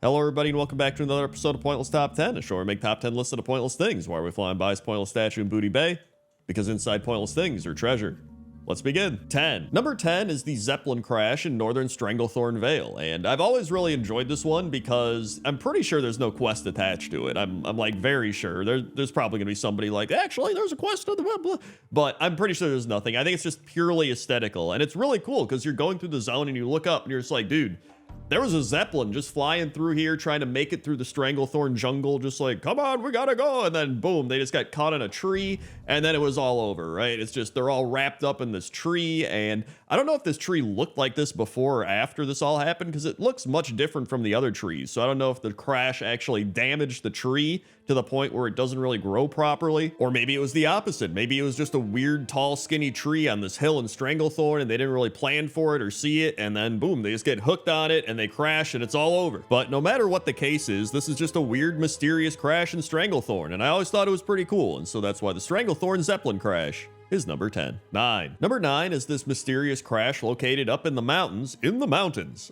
Hello everybody and welcome back to another episode of Pointless Top 10, a show where we make top 10 lists of the pointless things. Why are we flying by Pointless Statue in Booty Bay? Because inside pointless things are treasure. Let's begin. 10. Number 10 is the Zeppelin crash in northern Stranglethorn Vale, and I've always really enjoyed this one because I'm pretty sure there's no quest attached to it. I'm like very sure. There's probably gonna be somebody like, actually there's a quest on the blah, blah, but I'm pretty sure there's nothing. I think it's just purely aesthetical, and it's really cool because you're going through the zone and you look up and you're just like, dude, there was a Zeppelin just flying through here trying to make it through the Stranglethorn jungle, just like, come on, we gotta go. And then boom, they just got caught in a tree and then it was all over, right? It's just, they're all wrapped up in this tree. And I don't know if this tree looked like this before or after this all happened because it looks much different from the other trees. So I don't know if the crash actually damaged the tree to the point where it doesn't really grow properly. Or maybe it was the opposite. Maybe it was just a weird, tall, skinny tree on this hill in Stranglethorn and they didn't really plan for it or see it. And then boom, they just get hooked on it and they crash and it's all over. But no matter what the case is, this is just a weird, mysterious crash in Stranglethorn. And I always thought it was pretty cool. And so that's why the Stranglethorn Zeppelin crash is number 10. 9. Number 9 is this mysterious crash located up in the mountains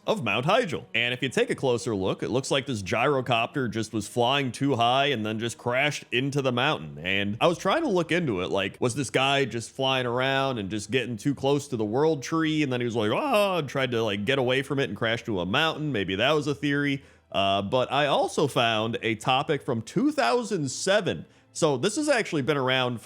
of Mount Hyjal. And if you take a closer look, it looks like this gyrocopter just was flying too high and then just crashed into the mountain. And I was trying to look into it, like, was this guy just flying around and just getting too close to the world tree? And then he was like, oh, and tried to like get away from it and crash to a mountain. Maybe that was a theory. But I also found a topic from 2007. So this has actually been around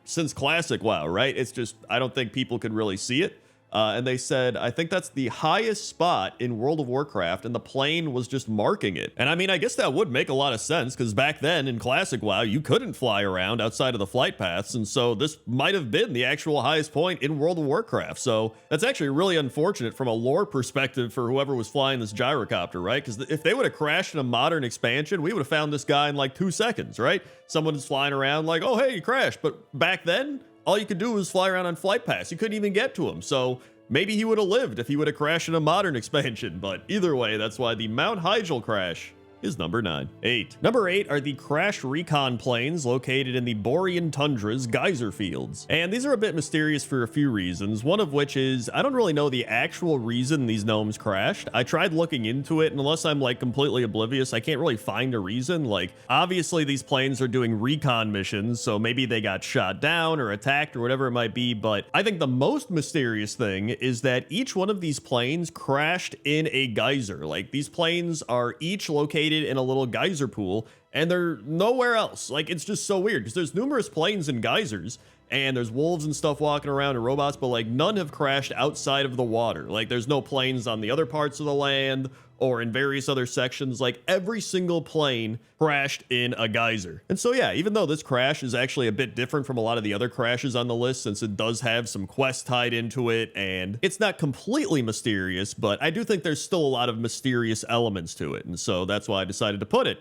since Classic WoW, right? It's just, I don't think people could really see it. And they said, I think that's the highest spot in World of Warcraft, and the plane was just marking it. And I mean, I guess that would make a lot of sense, because back then in Classic WoW, you couldn't fly around outside of the flight paths, and so this might have been the actual highest point in World of Warcraft. So that's actually really unfortunate from a lore perspective for whoever was flying this gyrocopter, right? Because if they would have crashed in a modern expansion, we would have found this guy in like 2 seconds, right? Someone's flying around like, oh, hey, you crashed. But back then, all you could do was fly around on flight paths. You couldn't even get to him. So maybe he would have lived if he would have crashed in a modern expansion. But either way, that's why the Mount Hyjal crash is number 9. 8. Number 8 are the crash recon planes located in the Borean Tundra's geyser fields. And these are a bit mysterious for a few reasons, one of which is I don't really know the actual reason these gnomes crashed. I tried looking into it, and unless I'm like completely oblivious, I can't really find a reason. Like, obviously these planes are doing recon missions, so maybe they got shot down or attacked or whatever it might be, but I think the most mysterious thing is that each one of these planes crashed in a geyser. Like, these planes are each located in a little geyser pool and they're nowhere else. Like, it's just so weird because there's numerous planes in geysers and there's wolves and stuff walking around and robots, but like none have crashed outside of the water. Like, there's no planes on the other parts of the land or in various other sections. Like, every single plane crashed in a geyser. And so yeah, even though this crash is actually a bit different from a lot of the other crashes on the list, since it does have some quests tied into it and it's not completely mysterious, but I do think there's still a lot of mysterious elements to it. And so that's why I decided to put it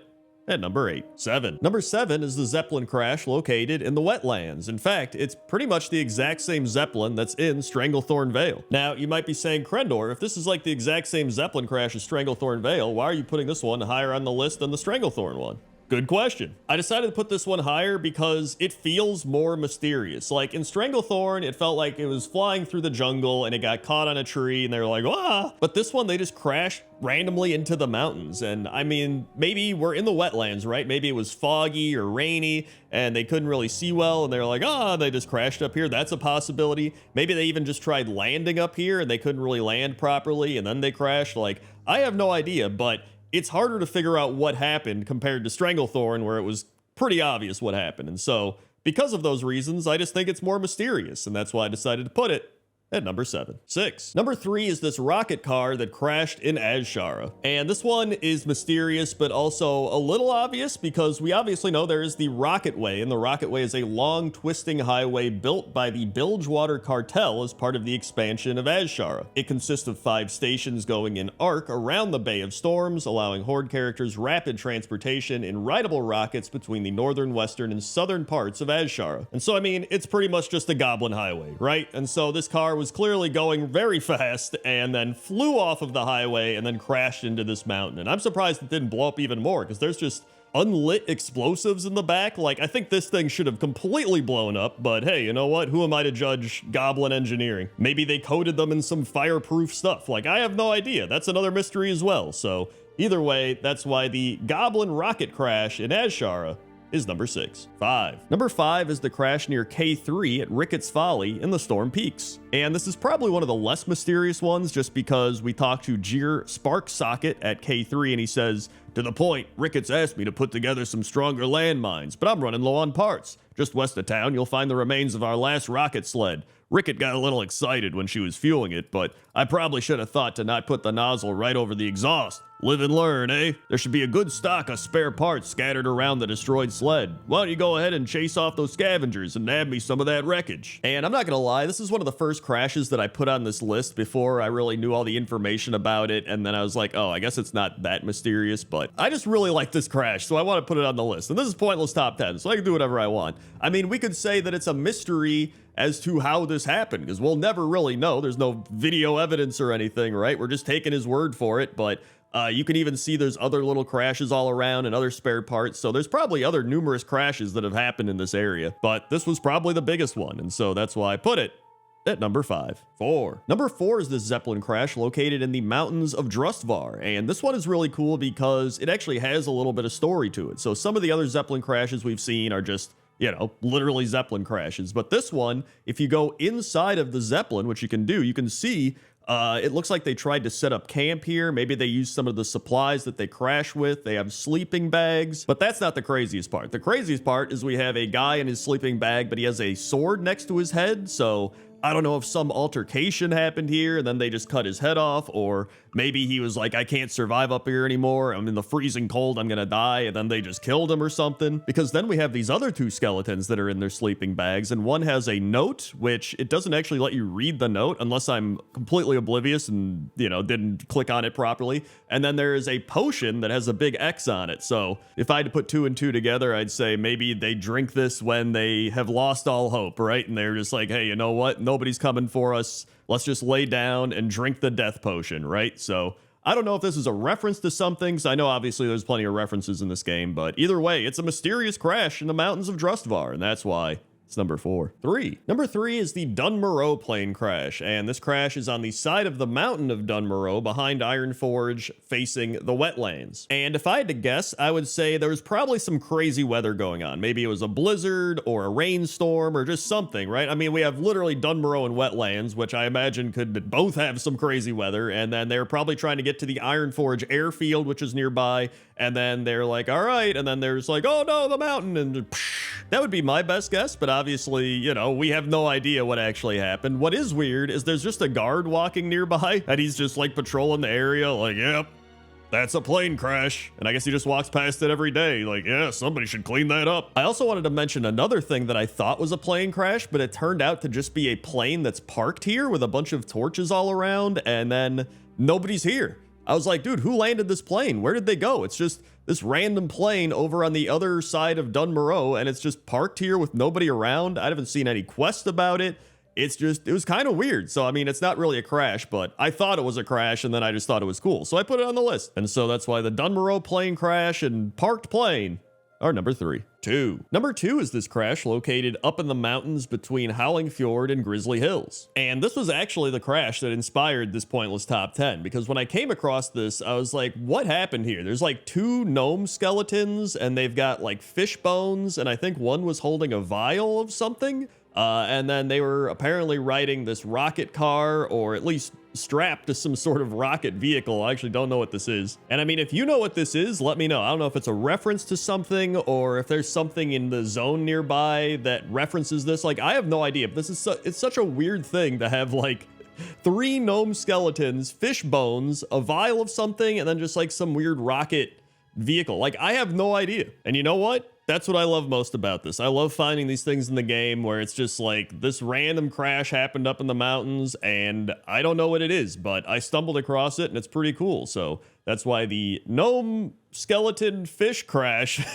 at number 8. 7. Number 7 is the Zeppelin crash located in the wetlands. In fact, it's pretty much the exact same Zeppelin that's in Stranglethorn Vale. Now, you might be saying, Crendor, if this is like the exact same Zeppelin crash as Stranglethorn Vale, why are you putting this one higher on the list than the Stranglethorn one? Good question. I decided to put this one higher because it feels more mysterious. Like, in Stranglethorn, it felt like it was flying through the jungle and it got caught on a tree and they were like, ah! But this one, they just crashed randomly into the mountains. And I mean, maybe we're in the wetlands, right? Maybe it was foggy or rainy and they couldn't really see well and they're like, ah, they just crashed up here. That's a possibility. Maybe they even just tried landing up here and they couldn't really land properly and then they crashed. Like, I have no idea, but it's harder to figure out what happened compared to Stranglethorn, where it was pretty obvious what happened. And so, because of those reasons, I just think it's more mysterious, and that's why I decided to put it at number 7. 6. Number 3 is this rocket car that crashed in Azshara. And this one is mysterious, but also a little obvious because we obviously know there is the Rocket Way, and the Rocket Way is a long, twisting highway built by the Bilgewater Cartel as part of the expansion of Azshara. It consists of 5 stations going in arc around the Bay of Storms, allowing Horde characters rapid transportation in rideable rockets between the northern, western, and southern parts of Azshara. And so, I mean, it's pretty much just a goblin highway, right? And so this car was clearly going very fast and then flew off of the highway and then crashed into this mountain. And I'm surprised it didn't blow up even more because there's just unlit explosives in the back. Like, I think this thing should have completely blown up, but hey, you know what? Who am I to judge goblin engineering? Maybe they coated them in some fireproof stuff. Like, I have no idea. That's another mystery as well. So Either way, that's why the Goblin Rocket Crash in Azshara is number 6. 5. Number 5 is the crash near K3 at Ricketts Folly in the Storm Peaks. And this is probably one of the less mysterious ones just because we talked to Jeer Sparksocket at K3 and he says, "To the point, Ricketts asked me to put together some stronger landmines, but I'm running low on parts. Just west of town, you'll find the remains of our last rocket sled. Rickett got a little excited when she was fueling it, but I probably should have thought to not put the nozzle right over the exhaust. Live and learn, eh? There should be a good stock of spare parts scattered around the destroyed sled. Why don't you go ahead and chase off those scavengers and nab me some of that wreckage?" And I'm not gonna lie, this is one of the first crashes that I put on this list before I really knew all the information about it, and then I was like, oh, I guess it's not that mysterious, but I just really like this crash, so I want to put it on the list. And this is Pointless Top 10, so I can do whatever I want. I mean, we could say that it's a mystery as to how this happened, because we'll never really know. There's no video evidence or anything, right? We're just taking his word for it, but you can even see there's other little crashes all around and other spare parts, so there's probably other numerous crashes that have happened in this area, but this was probably the biggest one, and so that's why I put it at number 5. 4. Number 4 is this Zeppelin crash located in the mountains of Drustvar, and this one is really cool because it actually has a little bit of story to it. So some of the other Zeppelin crashes we've seen are just, you know, literally Zeppelin crashes, but this one, if you go inside of the Zeppelin, which you can do, you can see it looks like they tried to set up camp here. Maybe they used some of the supplies that they crash with. They have sleeping bags, but that's not the craziest part. The craziest part is we have a guy in his sleeping bag, but he has a sword next to his head, so I don't know if some altercation happened here and then they just cut his head off, or maybe he was like, I can't survive up here anymore. I'm in the freezing cold. I'm going to die. And then they just killed him or something. Because then we have these other two skeletons that are in their sleeping bags. And one has a note, which it doesn't actually let you read the note unless I'm completely oblivious and, you know, didn't click on it properly. And then there is a potion that has a big X on it. So if I had to put 2 and 2 together, I'd say maybe they drink this when they have lost all hope, right? And they're just like, hey, you know what? Nobody's coming for us. Let's just lay down and drink the death potion, right? So I don't know if this is a reference to something. So I know obviously there's plenty of references in this game, but either way, it's a mysterious crash in the mountains of Drustvar, and that's why it's number 4. 3. Number 3 is the Dunmoreau plane crash, and this crash is on the side of the mountain of Dunmoreau behind Ironforge facing the wetlands. And if I had to guess, I would say there was probably some crazy weather going on. Maybe it was a blizzard or a rainstorm or just something, right? I mean, we have literally Dunmoreau and wetlands, which I imagine could both have some crazy weather, and then they're probably trying to get to the Ironforge airfield, which is nearby, and then they're like, all right, and then there's like, oh no, the mountain, and that would be my best guess, but obviously, you know, we have no idea what actually happened. What is weird is there's just a guard walking nearby, and he's just like patrolling the area, like, yep, that's a plane crash. And I guess he just walks past it every day, like, yeah, somebody should clean that up. I also wanted to mention another thing that I thought was a plane crash, but it turned out to just be a plane that's parked here with a bunch of torches all around, and then nobody's here. I was like, dude, who landed this plane? Where did they go? It's just this random plane over on the other side of Dunmoreau, and it's just parked here with nobody around. I haven't seen any quest about it. It's just, it was kind of weird. So, I mean, it's not really a crash, but I thought it was a crash, and then I just thought it was cool. So I put it on the list. And so that's why the Dunmoreau plane crash and parked plane are number 3. 2. Number 2 is this crash located up in the mountains between Howling Fjord and Grizzly Hills. And this was actually the crash that inspired this Pointless Top 10, because when I came across this, I was like, what happened here? There's like 2 gnome skeletons, and they've got like fish bones, and I think one was holding a vial of something. And then they were apparently riding this rocket car, or at least strapped to some sort of rocket vehicle. I actually don't know what this is. And I mean, if you know what this is, let me know. I don't know if it's a reference to something, or if there's something in the zone nearby that references this. Like, I have no idea. But this is it's such a weird thing to have like 3 gnome skeletons, fish bones, a vial of something, and then just like some weird rocket vehicle. Like, I have no idea. And you know what? That's what I love most about this. I love finding these things in the game where it's just like this random crash happened up in the mountains and I don't know what it is, but I stumbled across it and it's pretty cool. So that's why the gnome skeleton fish crash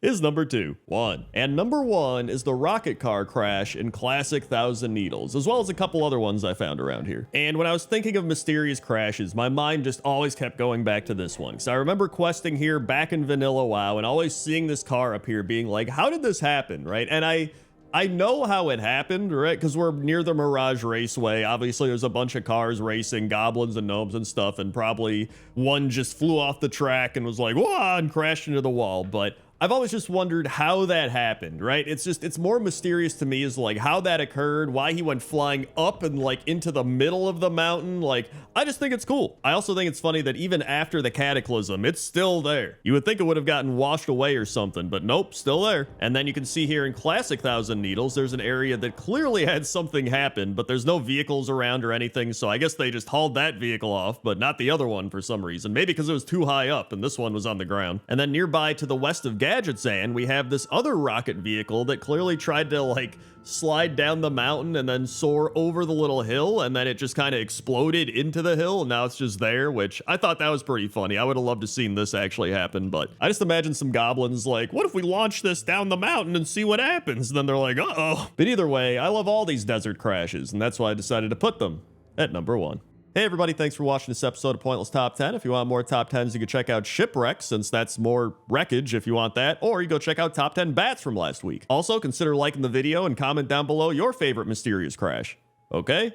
is number 2. 1. And number 1 is the rocket car crash in Classic Thousand Needles, as well as a couple other ones I found around here. And when I was thinking of mysterious crashes, my mind just always kept going back to this one. So I remember questing here back in Vanilla WoW and always seeing this car up here being like, how did this happen, right? And I I know how it happened, right? Because we're near the Mirage Raceway. Obviously, there's a bunch of cars racing, goblins and gnomes and stuff, and probably one just flew off the track and was like, whoa, and crashed into the wall. But I've always just wondered how that happened, right? It's more mysterious to me as like how that occurred, why he went flying up and like into the middle of the mountain. Like, I just think it's cool. I also think it's funny that even after the cataclysm, it's still there. You would think it would have gotten washed away or something, but nope, still there. And then you can see here in Classic Thousand Needles, there's an area that clearly had something happen, but there's no vehicles around or anything. So I guess they just hauled that vehicle off, but not the other one for some reason. Maybe because it was too high up and this one was on the ground. And then nearby to the west of Gadgetzan, we have this other rocket vehicle that clearly tried to like slide down the mountain and then soar over the little hill, and then it just kind of exploded into the hill, and now it's just there, which I thought that was pretty funny. I would have loved to seen this actually happen, but I just imagine some goblins like, what if we launch this down the mountain and see what happens? And then they're like, uh-oh. But either way, I love all these desert crashes, and that's why I decided to put them at number 1. Hey everybody, thanks for watching this episode of Pointless Top 10. If you want more top 10s, you can check out Shipwreck, since that's more wreckage if you want that, or you go check out Top 10 Bats from last week. Also, consider liking the video and comment down below your favorite mysterious crash. Okay?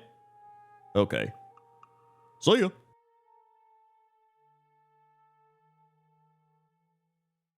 Okay. See ya.